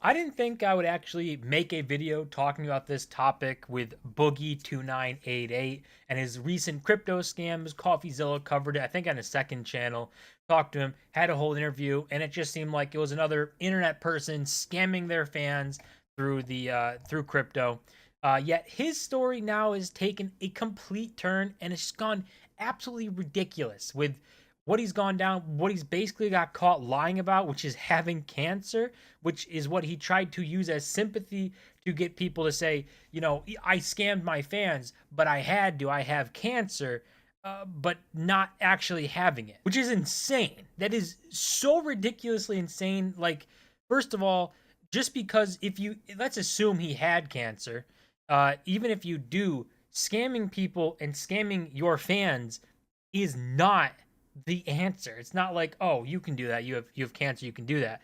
I didn't think I would actually make a video talking about this topic with Boogie2988 and his recent crypto scams. CoffeeZilla covered it, I think, on his second channel. Talked to him, had a whole interview, and it just seemed like it was another internet person scamming their fans through through crypto. Yet his story now has taken a complete turn and it's gone absolutely ridiculous with what he's gone down, what he's basically got caught lying about, which is having cancer, which is what he tried to use as sympathy to get people to say, you know, I scammed my fans, but I have cancer, but not actually having it, which is insane. That is so ridiculously insane. Like, first of all, just because let's assume he had cancer, even if you do, scamming people and scamming your fans is not the answer. It's not like, oh, you can do that. You have cancer. You can do that.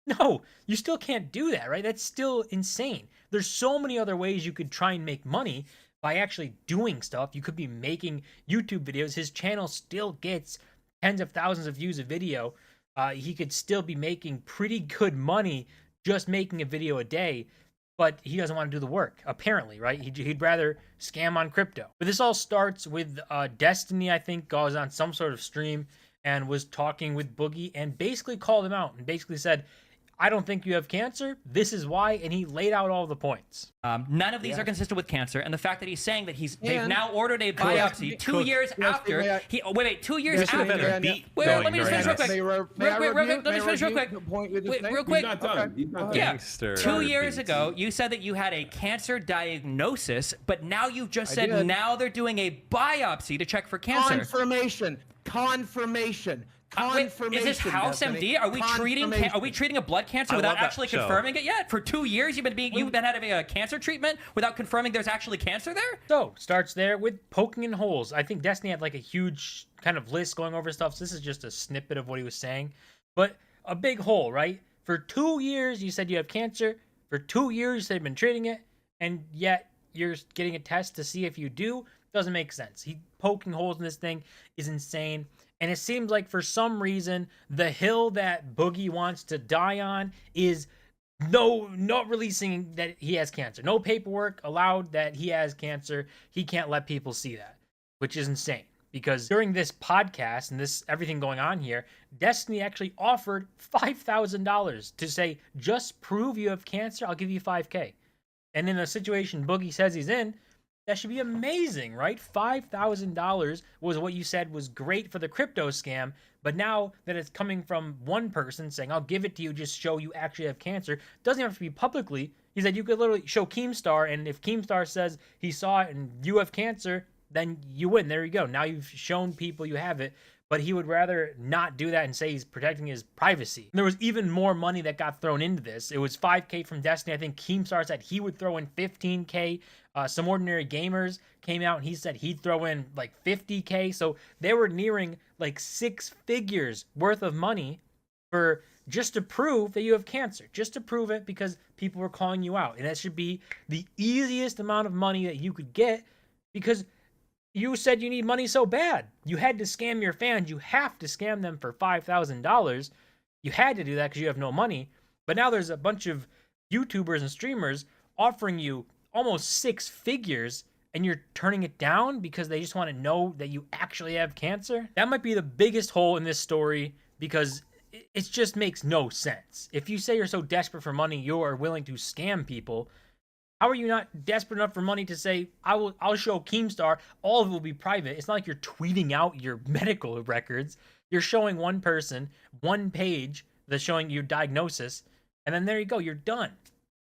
No, you still can't do that, right? That's still insane. There's so many other ways you could try and make money by actually doing stuff. You could be making YouTube videos. His channel still gets tens of thousands of views a video. He could still be making pretty good money just making a video a day. But he doesn't want to do the work, apparently, right? He'd rather scam on crypto. But this all starts with Destiny, I think, goes on some sort of stream and was talking with Boogie and basically called him out and basically said, I don't think you have cancer. This is why. And he laid out all the points. None of these are consistent with cancer. And the fact that he's saying that they've now ordered a biopsy 2 years after. Wait, 2 years after. Let me just finish real quick. Let me finish real quick. Real quick. Yeah. 2 years ago, you said that you had a cancer diagnosis, but now you've just said now they're doing a biopsy to check for cancer. Confirmation. Is this House MD? Are we treating a blood cancer without actually confirming it yet? For 2 years, you've been having a cancer treatment without confirming there's actually cancer there? So starts there with poking in holes. I think Destiny had like a huge kind of list going over stuff. So this is just a snippet of what he was saying, but a big hole, right? For 2 years, you said you have cancer. For 2 years, they've been treating it, and yet you're getting a test to see if you do. Doesn't make sense. Poking holes in this thing is insane. And it seems like for some reason, the hill that Boogie wants to die on is not releasing that he has cancer. No paperwork allowed that he has cancer. He can't let people see that, which is insane. Because during this podcast and this everything going on here, Destiny actually offered $5,000 to say, just prove you have cancer, I'll give you $5K. And in a situation Boogie says he's in, that should be amazing, right? $5,000 was what you said was great for the crypto scam, but now that it's coming from one person saying, I'll give it to you, just show you actually have cancer, doesn't have to be publicly. He said you could literally show Keemstar, and if Keemstar says he saw it and you have cancer, then you win. There you go. Now you've shown people you have it. But he would rather not do that and say he's protecting his privacy. And there was even more money that got thrown into this. It was $5K from Destiny. I think Keemstar said he would throw in $15K. Some Ordinary Gamers came out and he said he'd throw in like $50K. So they were nearing like 6 figures worth of money for just to prove that you have cancer. Just to prove it because people were calling you out. And that should be the easiest amount of money that you could get because you said you need money so bad. You had to scam your fans. You have to scam them for $5,000. You had to do that because you have no money. But now there's a bunch of YouTubers and streamers offering you almost 6 figures and you're turning it down because they just want to know that you actually have cancer. That might be the biggest hole in this story because it just makes no sense. If you say you're so desperate for money, you are willing to scam people. How are you not desperate enough for money to say, I'll show Keemstar, all of it will be private? It's not like you're tweeting out your medical records. You're showing one person, one page that's showing your diagnosis, and then there you go, you're done.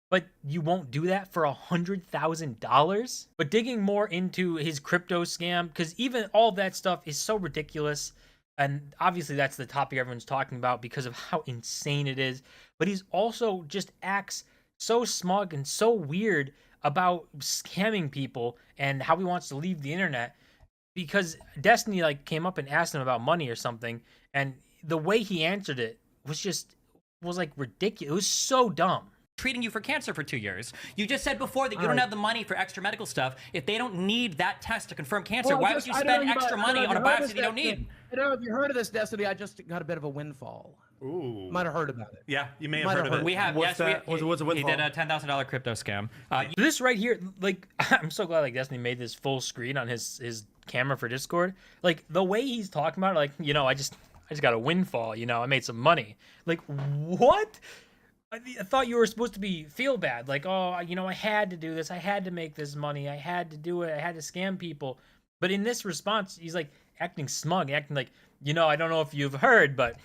But you won't do that for $100,000? But digging more into his crypto scam, because even all that stuff is so ridiculous, and obviously that's the topic everyone's talking about because of how insane it is, but he's also just acts so smug and so weird about scamming people and how he wants to leave the internet because Destiny like came up and asked him about money or something, and the way he answered it was like ridiculous. It was so dumb. Treating you for cancer for 2 years. You just said before that you don't have the money for extra medical stuff. If they don't need that test to confirm cancer, why would you spend extra money on a biopsy they don't need? I don't know if you heard of this, Destiny. I just got a bit of a windfall. Ooh. Might have heard about it. Yeah, you may have heard of it. We have. What's Yes, that? What's it with he did a $10,000 crypto scam. This right here, like, I'm so glad like Destiny made this full screen on his camera for Discord. Like the way he's talking about it, like, you know, I just got a windfall, you know, I made some money. Like, what? I thought you were supposed to feel bad, like, oh, you know, I had to do this, I had to make this money, I had to do it, I had to scam people. But in this response, he's like acting smug, acting like, you know, I don't know if you've heard, but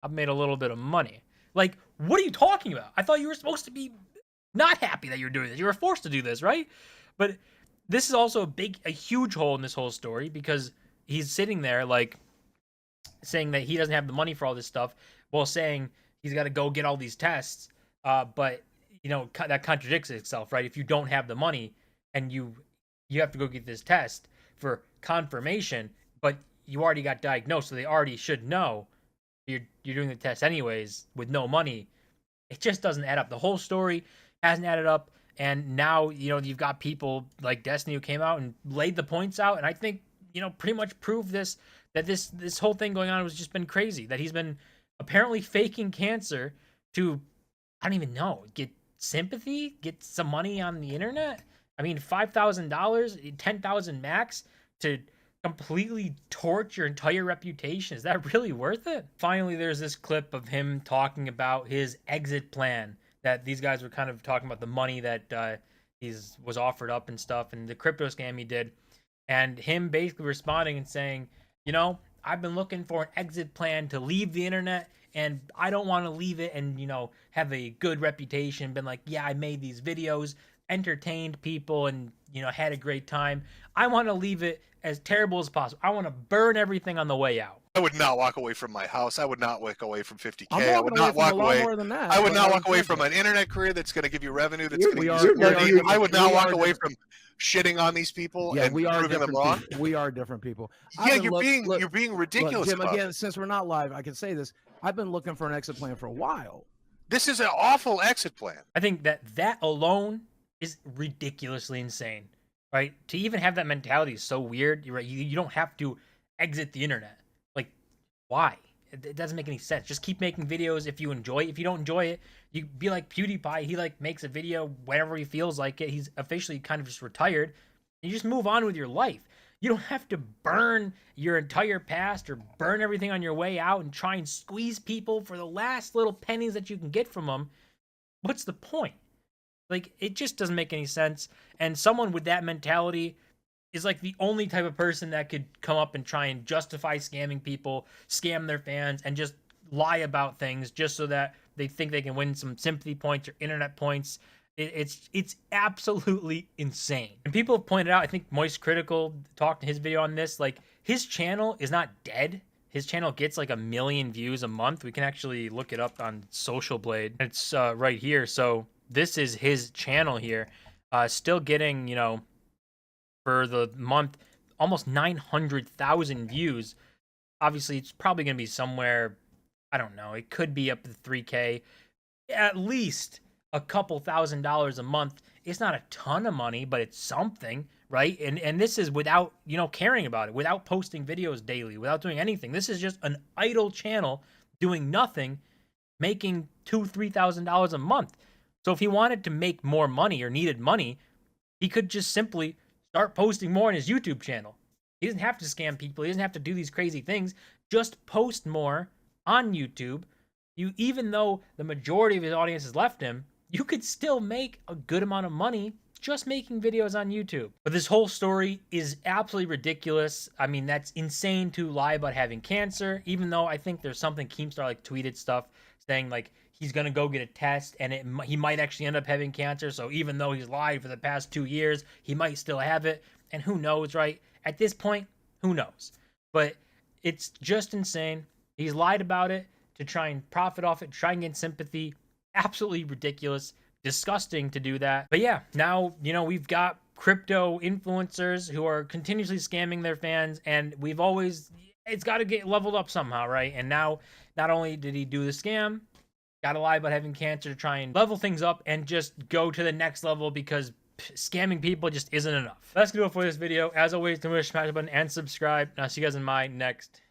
I've made a little bit of money. Like, what are you talking about? I thought you were supposed to be not happy that you're doing this. You were forced to do this, right? But this is also a huge hole in this whole story, because he's sitting there like saying that he doesn't have the money for all this stuff, while saying he's got to go get all these tests. But you know, that contradicts itself, right? If you don't have the money and you have to go get this test for confirmation, but you already got diagnosed, so they already should know you're doing the test anyways with no money. It just doesn't add up. The whole story hasn't added up, and now, you know, you've got people like Destiny who came out and laid the points out, and I think, you know, pretty much proved that this whole thing going on has just been crazy, that he's been apparently faking cancer to, I don't even know, get sympathy, get some money on the internet. I mean, $5,000, $10,000 max to completely torch your entire reputation. Is that really worth it? Finally, there's this clip of him talking about his exit plan, that these guys were kind of talking about the money that was offered up and stuff, and the crypto scam he did, and him basically responding and saying, you know, I've been looking for an exit plan to leave the internet, and I don't want to leave it and, you know, have a good reputation, been like, yeah, I made these videos, entertained people, and, you know, had a great time. I want to leave it as terrible as possible. I want to burn everything on the way out. I would not walk away from my house. I would not walk away from 50K. I would not walk away. I would not walk away from an internet career that's going to give you revenue. That's going to give you. I would not walk away from shitting on these people and proving them wrong. We are different people. Yeah, you're being ridiculous. Jim, again, since we're not live, I can say this. I've been looking for an exit plan for a while. This is an awful exit plan. I think that alone is ridiculously insane, right? To even have that mentality is so weird. You're right. You don't have to exit the internet. Like, why? It doesn't make any sense. Just keep making videos if you enjoy it. If you don't enjoy it, you be like PewDiePie. He like makes a video whenever he feels like it. He's officially kind of just retired. You just move on with your life. You don't have to burn your entire past or burn everything on your way out and try and squeeze people for the last little pennies that you can get from them. What's the point? Like, it just doesn't make any sense. And someone with that mentality is like the only type of person that could come up and try and justify scamming people, scam their fans, and just lie about things just so that they think they can win some sympathy points or internet points. It's absolutely insane. And people have pointed out, I think Moist Critical talked in his video on this, like, his channel is not dead. His channel gets like 1 million views a month. We can actually look it up on Social Blade. It's right here. So this is his channel here. Still getting, you know, for the month, almost 900,000 views. Obviously, it's probably going to be somewhere, I don't know, it could be up to 3K. At least a couple $1,000s a month. It's not a ton of money, but it's something, right? And this is without, you know, caring about it, without posting videos daily, without doing anything. This is just an idle channel doing nothing, making $2,000-3,000 a month. So if he wanted to make more money or needed money, he could just simply start posting more on his YouTube channel. He doesn't have to scam people. He doesn't have to do these crazy things. Just post more on YouTube. Even though the majority of his audience has left him, you could still make a good amount of money just making videos on YouTube. But this whole story is absolutely ridiculous. I mean, that's insane to lie about having cancer, even though I think there's something Keemstar like tweeted stuff saying like he's going to go get a test and he might actually end up having cancer. So even though he's lied for the past 2 years, he might still have it. And who knows, right? At this point, who knows? But it's just insane. He's lied about it to try and profit off it, try and get sympathy. Absolutely ridiculous, disgusting to do that. But yeah, now, you know, we've got crypto influencers who are continuously scamming their fans, and it's got to get leveled up somehow, right? And now, not only did he do the scam, got to lie about having cancer to try and level things up and just go to the next level, because scamming people just isn't enough. That's gonna do it for this video. As always, don't forget to smash the button and subscribe, and I'll see you guys in my next